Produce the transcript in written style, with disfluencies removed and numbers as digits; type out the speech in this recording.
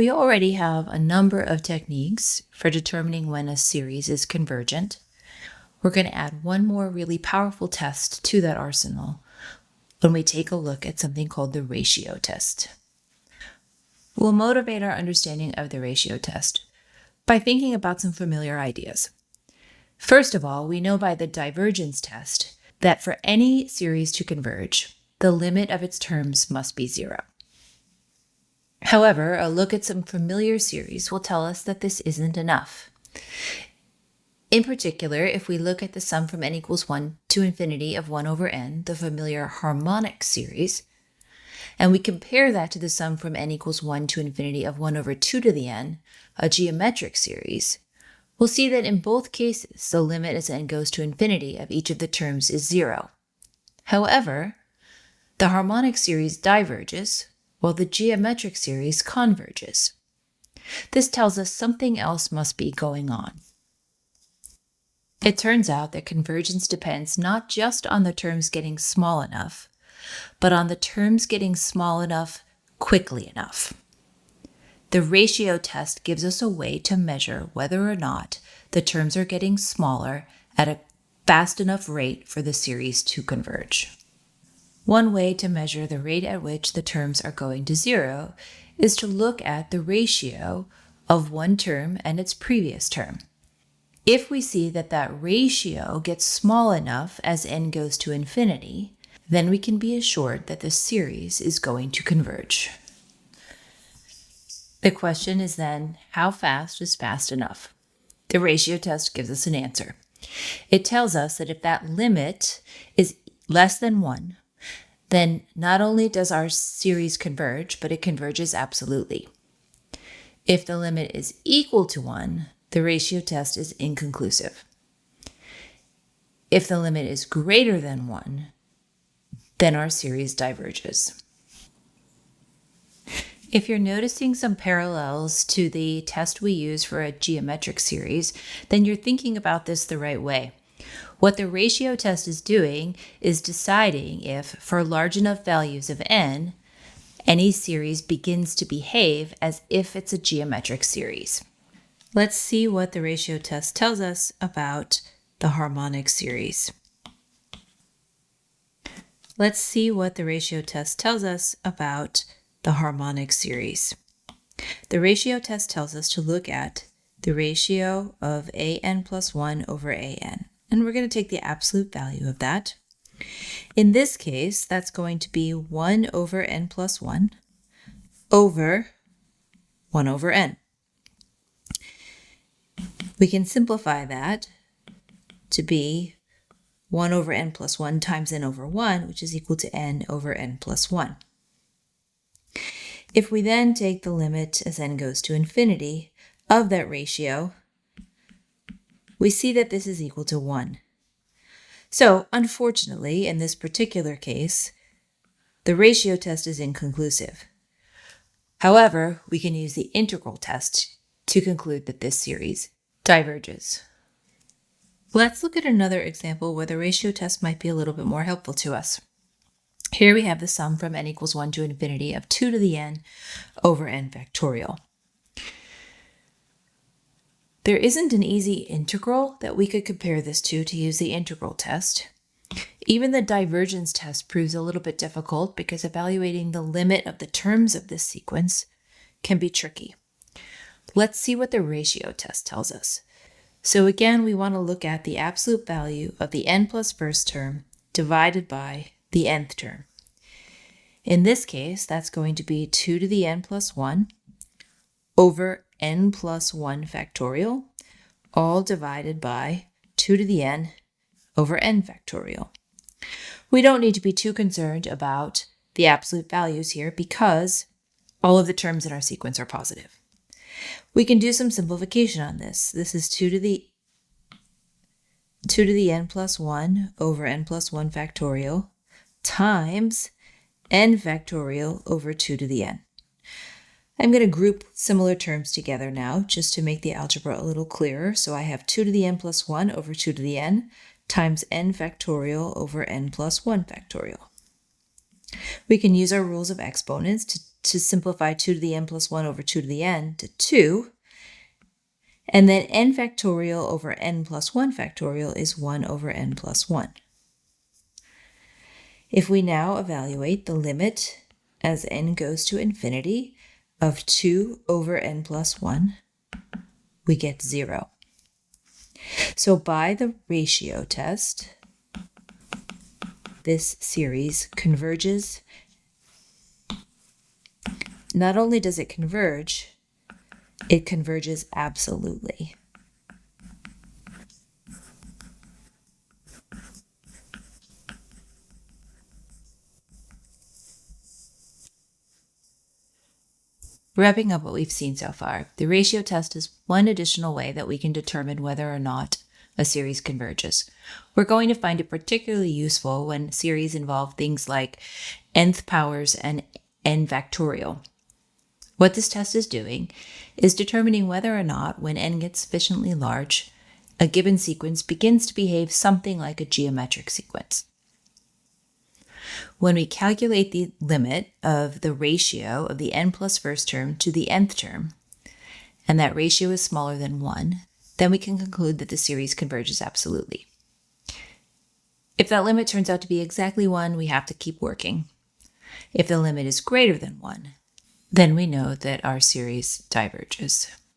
We already have a number of techniques for determining when a series is convergent. We're going to add one more really powerful test to that arsenal when we take a look at something called the ratio test. We'll motivate our understanding of the ratio test by thinking about some familiar ideas. First of all, we know by the divergence test that for any series to converge, the limit of its terms must be 0. However, a look at some familiar series will tell us that this isn't enough. In particular, if we look at the sum from n equals 1 to infinity of 1 over n, the familiar harmonic series, and we compare that to the sum from n equals 1 to infinity of 1 over 2 to the n, a geometric series, we'll see that in both cases, the limit as n goes to infinity of each of the terms is 0. However, the harmonic series diverges, while the geometric series converges. This tells us something else must be going on. It turns out that convergence depends not just on the terms getting small enough, but on the terms getting small enough quickly enough. The ratio test gives us a way to measure whether or not the terms are getting smaller at a fast enough rate for the series to converge. One way to measure the rate at which the terms are going to 0 is to look at the ratio of one term and its previous term. If we see that that ratio gets small enough as n goes to infinity, then we can be assured that the series is going to converge. The question is then, how fast is fast enough? The ratio test gives us an answer. It tells us that if that limit is less than 1, then not only does our series converge, but it converges absolutely. If the limit is equal to 1, the ratio test is inconclusive. If the limit is greater than 1, then our series diverges. If you're noticing some parallels to the test we use for a geometric series, then you're thinking about this the right way. What the ratio test is doing is deciding if, for large enough values of n, any series begins to behave as if it's a geometric series. Let's see what the ratio test tells us about the harmonic series. Let's see what the ratio test tells us about the harmonic series. The ratio test tells us to look at the ratio of an plus 1 over an. And we're going to take the absolute value of that. In this case, that's going to be 1 over n plus 1 over 1 over n. We can simplify that to be 1 over n plus 1 times n over 1, which is equal to n over n plus 1. If we then take the limit as n goes to infinity of that ratio, we see that this is equal to 1. So, unfortunately, in this particular case, the ratio test is inconclusive. However, we can use the integral test to conclude that this series diverges. Let's look at another example where the ratio test might be a little bit more helpful to us. Here we have the sum from n equals 1 to infinity of 2 to the n over n factorial. There isn't an easy integral that we could compare this to use the integral test. Even the divergence test proves a little bit difficult because evaluating the limit of the terms of this sequence can be tricky. Let's see what the ratio test tells us. So again, we want to look at the absolute value of the n plus first term divided by the nth term. In this case, that's going to be 2 to the n plus 1 over n plus 1 factorial, all divided by 2 to the n over n factorial. We don't need to be too concerned about the absolute values here because all of the terms in our sequence are positive. We can do some simplification on this. This is 2 to the n plus 1 over n plus 1 factorial times n factorial over 2 to the n. I'm going to group similar terms together now just to make the algebra a little clearer. So I have 2 to the n plus 1 over 2 to the n times n factorial over n plus 1 factorial. We can use our rules of exponents to to simplify 2 to the n plus 1 over 2 to the n to 2. And then n factorial over n plus 1 factorial is 1 over n plus 1. If we now evaluate the limit as n goes to infinity of 2 over n plus 1, we get 0. So by the ratio test, this series converges. Not only does it converges absolutely. Wrapping up what we've seen so far, the ratio test is one additional way that we can determine whether or not a series converges. We're going to find it particularly useful when series involve things like nth powers and n factorial. What this test is doing is determining whether or not, when n gets sufficiently large, a given sequence begins to behave something like a geometric sequence. When we calculate the limit of the ratio of the n plus first term to the nth term, and that ratio is smaller than 1, then we can conclude that the series converges absolutely. If that limit turns out to be exactly 1, we have to keep working. If the limit is greater than 1, then we know that our series diverges.